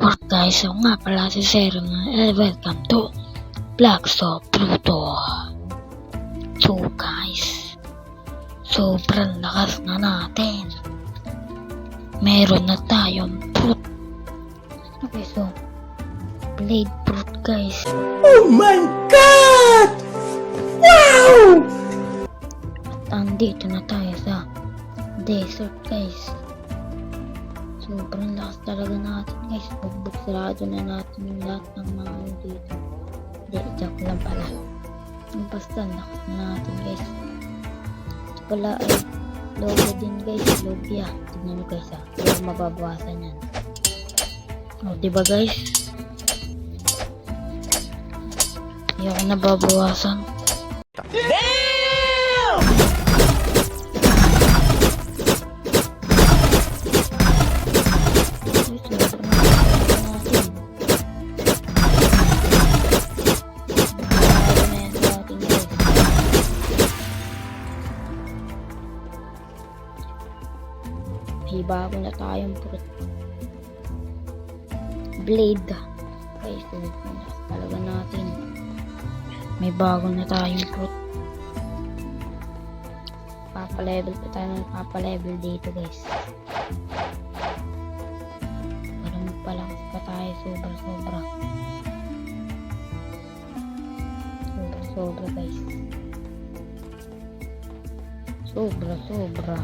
Fruit guys, ako nga pala si Zero na welcome to Blackstop Pluto. So guys, sobrang lakas na natin. Meron na tayong fruit. Okay, so blade fruit guys. Oh my God! Wow! At andito na tayo sa desert guys. Sobrang lakas talaga natin guys. Bugbog-sarado na natin yung lahat ng mga ano dito. Hindi, joke lang pala. Basta lakas na natin guys. Wala ay logo din guys. Lobya. Tignan nyo guys hindi ako mababawasan yan. O diba guys? Hindi ako nababawasan. May bago na tayong fruit. Blade. Okay, so talaga natin. May bago na tayong fruit. Papalevel pa tayo ng papalevel dito guys. Para magpalakas pa tayo sobra-sobra. Sobra-sobra guys. Sobra-sobra.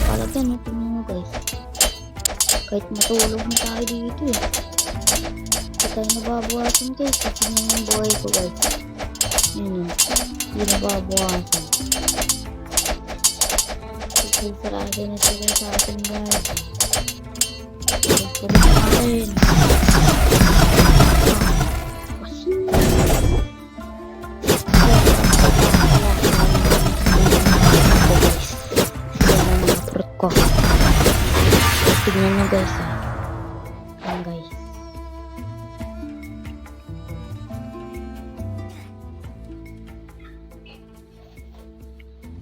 Palagyan natin nyo guys. Kahit matulog na tayo dito eh. Hindi tayo nababawasan guys. Kasi nyo yung buhay ko guys. Yun o. Hindi nababawasan. Kasi sarado na sila sa atin guys. Ito na natin. Ko. Tignan nyo guys Ayan guys.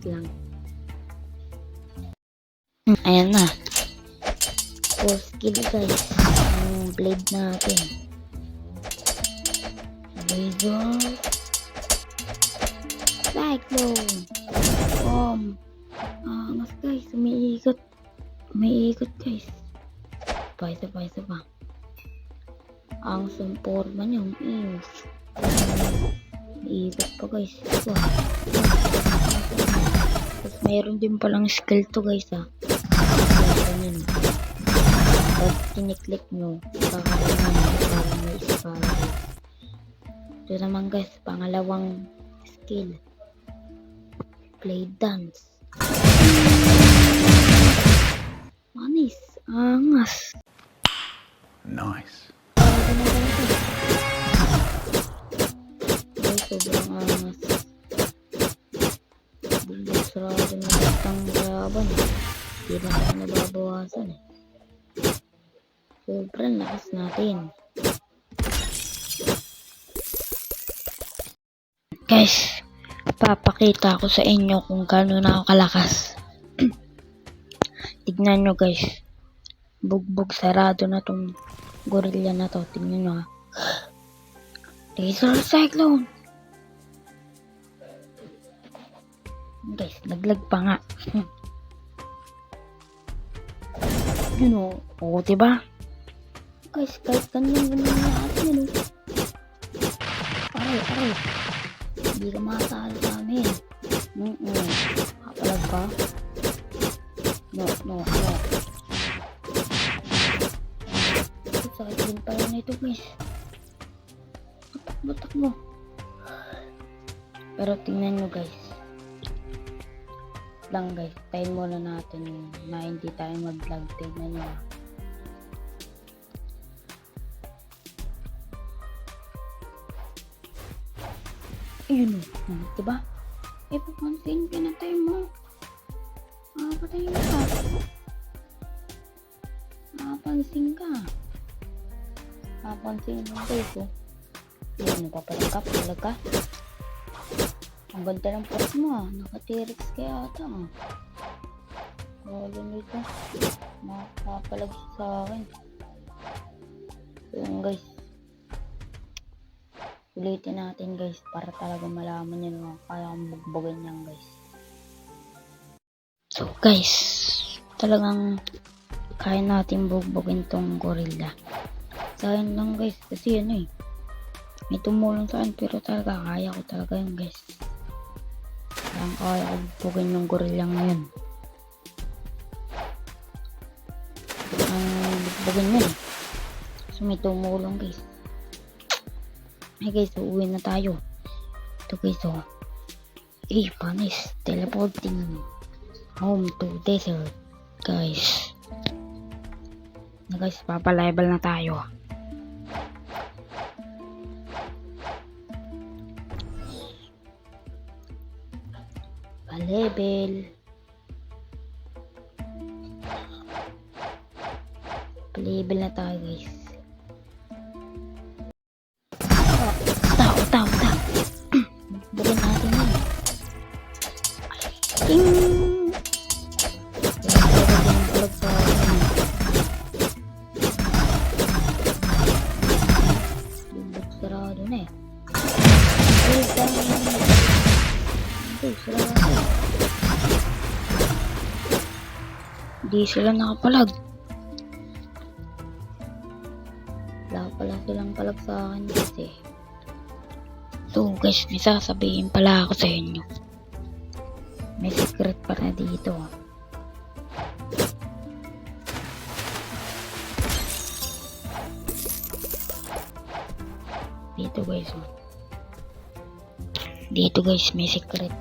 Lang. Ayan na. Full skill guys. Yung blade natin. Laser. Cyclone. Bomb. Angas guys, umiikot guys. Isa pa. Ang forma niya, umiikot pa guys. Ito Tapos mayroon din palang skill to guys Ganyan. Pag tiniklik nyo, kakaroon parang may ispala. Ito naman guys, pangalawang skill. Play dance. Manis, angas. Nice. Ay, sobrang angas. Bugbog-sarado na batang laban. Hindi na tayo nababawasan Sobrang lakas natin. Guys, papakita ko sa inyo kung gaano na ako kalakas. Tignan nyo guys. Bugbog sarado na tong gorilla na to. Tignan nyo Laser cyclone. Guys, naglag pa nga. Yun o. Diba? Guys, kahit ganyan natin Aray. Hindi ka makasali sa amin. Kapalag ka? No. Sakit din pala na ito guys. Batak mo. Pero tingnan nyo guys. Lang guys. Tayo muna natin na hindi tayo mag-lag. Tingnan nyo. Ayun diba? Papansin ka na tayo mo. Patayin ka. Papansin ka. Papansin mo guys Yan, papalag ka. Ang ganda ng post mo ah. Naka-T-Rex kaya ata ah. Wala nito. Makapalag sa akin. Yun guys. Ulitin natin guys para talaga malaman nyo na kaya akong bugbugin yan guys. So guys, talagang kaya natin bugbugin tong gorilla. Sayang lang guys kasi ano eh. May tumulong sa akin pero talaga kaya ko talaga yun guys. Kaya ko bugbugin yung gorilla ngayon. Bugbugin yun. So may tumulong guys. Hey guys, uuwi na tayo. Ito guys, oh. Panis. Teleporting home to desert. Guys. Na guys, papalevel na tayo. Palevel. Palevel na tayo guys. Tao. Bugin natin yun. Ting! Bubog sarado na eh. Sarado. Di sila nakapalag. Wala pala silang palag sa akin kasi. So guys, may sasabihin pala ako sa inyo. May secret pa na dito. Dito guys. Dito guys, may secret.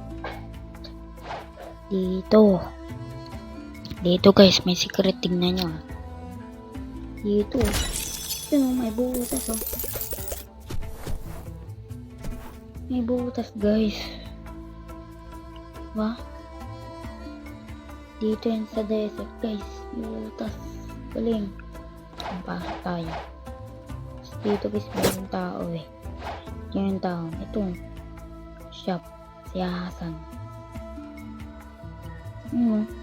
Dito. Dito guys, may secret. Tingnan nyo. Dito. Ito may butas oh. May butas guys. Diba? Dito yan sa desert guys. May butas. Galing. Pasok tayo. Dito guys mayroong tao eh. Ito yung tao. Ito. Shop. Si Hasan.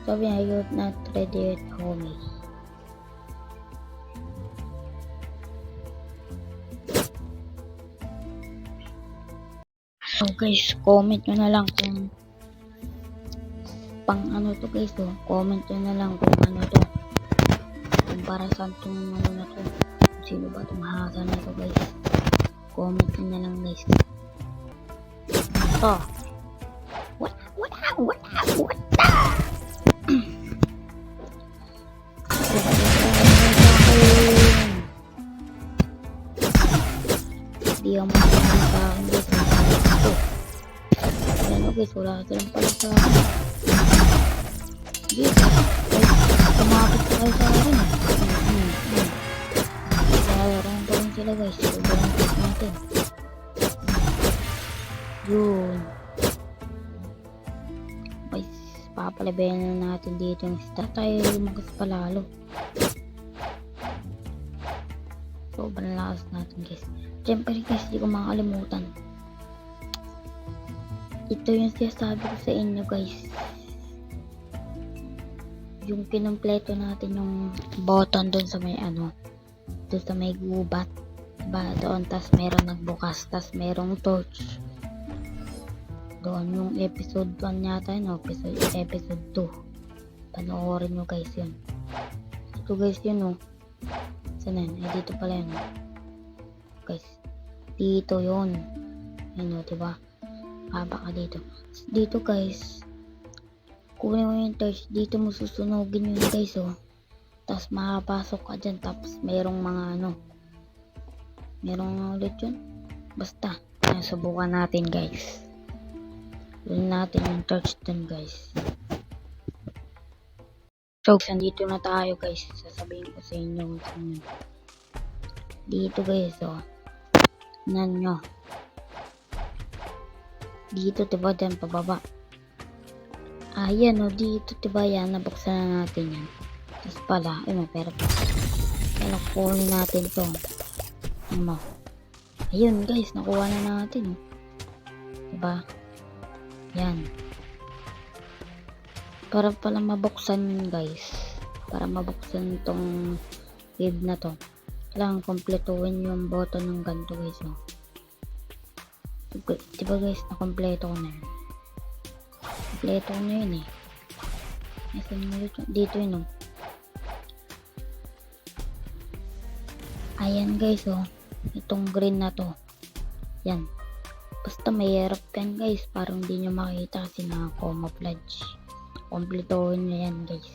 Sabi niya, you're not ready at home. So guys, comment nyo na lang kung pang ano to guys oh. Comment nyo na lang kung ano to. Kung para saan tong ano na to. Kung sino ba tong Hasan na to guys. Comment nyo na lang guys. Oh. What? Di ako makakita sa akin guys. Ayan o guys, wala silang pala sa akin. Guys, kumapit ka kayo sa akin. Kaya pa rin sila guys. Sobrang tip natin. Yun. Guys, papalabayan na natin dito yung stat. Tayo lumagas palalo. Sobrang lakas natin guys. Siyempre guys, di ko makakalimutan. Ito yung sinasabi ko sa inyo guys. Yung kinumpleto natin yung button doon sa may ano. Doon sa may gubat. Diba doon, tas meron nagbukas. Tas merong torch. Doon yung episode 1 yata yun. Episode 2. Panoorin nyo guys yun. Ito guys yun oh. Saan yun? Dito pala yun oh. Guys, dito yun. Yun o, diba? Haba ka dito. Dito guys, kunin mo yung torch. Dito mo susunugin yun guys o. Tapos makapasok ka dyan. Tapos merong mga ano. Merong ulit yun. Basta, subukan natin guys. Kunin natin yung torch dun guys. So, nandito na tayo guys. Sasabihin ko sa inyo. Dito guys o. Tignan nyo. Dito diba dyan pababa. Ayan o dito diba yan. Nabuksan na natin yan. Tapos pala. Ay may pera pa. Kaya kukunin natin to. Ano. Ayun guys. Nakuha na natin o. Diba. Yan. Para pala mabuksan yun guys. Para mabuksan tong cave na to. Kailangan kompletuhin yung button ng ganito guys. Oh. Diba guys, nakompleto ko na yun. Kompleto ko na yun eh. Dito yun oh. Ayan guys oh. Itong green na to. Yan. Basta may hirap yan guys. Parang hindi nyo makita kasi naka-camouflage. Kompletuhin nyo yan guys.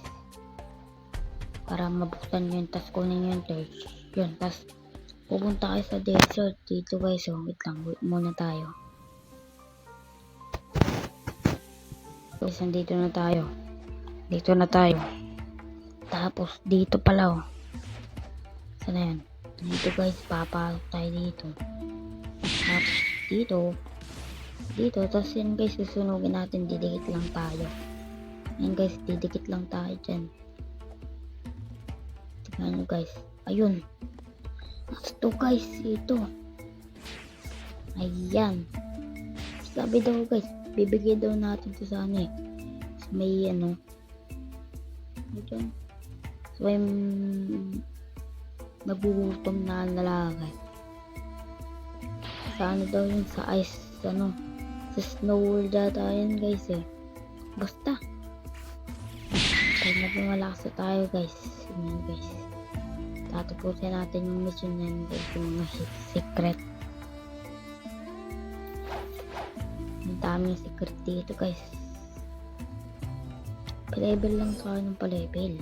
Para mabuksan nyo yun. Tapos kunin nyo yung torch. Yun. Tapos pupunta kayo sa desert. Dito guys oh. Wait lang. Wait muna tayo. Guys, nandito na tayo. Dito na tayo. Tapos dito pala oh. Sana yan. Dito guys, papalok tayo dito. Tapos dito. Tapos yan guys, susunugin natin. Didikit lang tayo. Yan guys, didikit lang tayo dyan. Tignan nyo guys. Ayun. Ito guys, ito. Ayan. Sabi daw guys, bibigay daw natin ito sa ano eh. May ano. Diyan. So may nagugutom na lalaki. Sa ano daw yun, sa ice, ano, sa snow world yata yun guys eh. Basta. Pag nagmalakas tayo guys. Yun guys. Tatapusin natin yung mission na yun guys. Yung mga secret. Ang daming secret dito guys. Pa-level lang sa akin ng pa-level.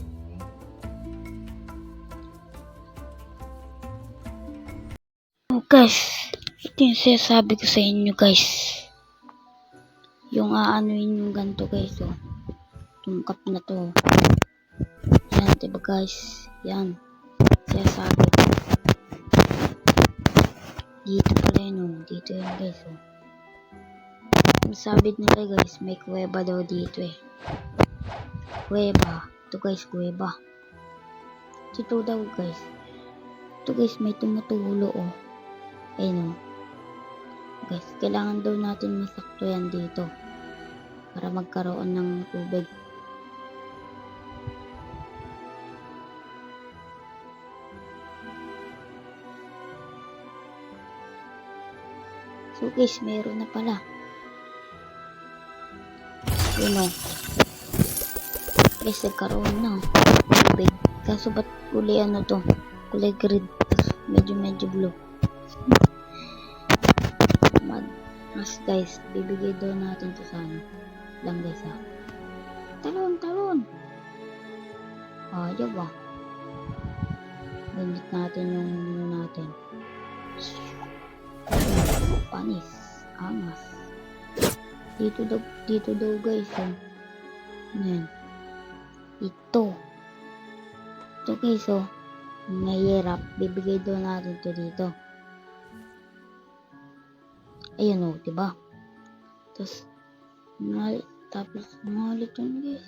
Guys, ito yung sinasabi ko sa inyo guys. Yung aanuin yung ganito guys oh. Yung cup na to. Yan, diba guys? Yan. Sinasabi ko. Dito pala yun oh. Dito yun guys oh. Yung sabit nila guys, may kuweba daw dito eh. Kuweba. Ito guys, kuweba. Dito daw guys. Ito guys, may tumutulo oh. Ayun o. Guys, kailangan daw natin masakto yan dito. Para magkaroon ng tubig. So guys, meron na pala. Ayun o. Guys, nagkaroon na tubig. Kaso ba't kulay ano to? Kulay green. Medyo blue. Mas guys, bibigay daw natin to sana lang guys ha. Talon ayaw ba ganit natin yung natin panis angas dito daw guys ha. Yan ito guys oh mahirap bibigay daw natin to dito. Ayan o, diba? Tapos malit yun guys.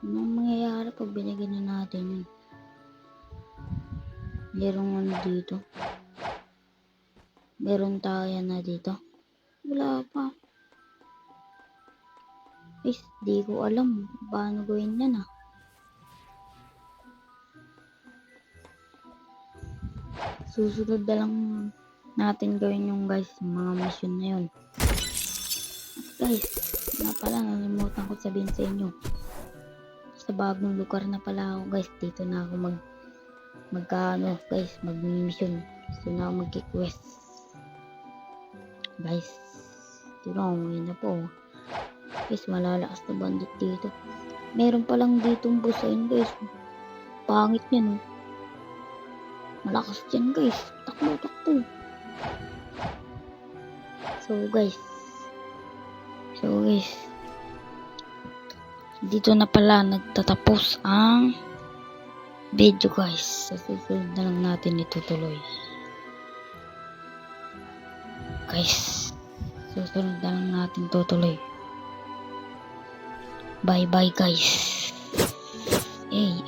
Anong mangyayari pag binigyan na natin yun? Merong ano dito? Meron tayo na dito? Wala pa. Guys, di ko alam paano gawin yan ah. Susunod na lang natin gawin yung guys, yung mga mission na yun. Guys, na pala, nalimutan ko sabihin sa inyo. Sa bagong lugar na pala ako guys, dito na ako magkaano guys, mag-mission. Dito na ako mag-request. Guys, dito na ako, ngayon na po. Guys, malalakas na bandit dito. Meron palang ditong boss ayun guys. Pangit yan oh. Malakas dyan guys. Takbo. So guys, dito na pala nagtatapos ang video guys. Sa susunod na lang natin itutuloy. Guys, susunod na lang natin tutuloy. Bye bye guys. Hey.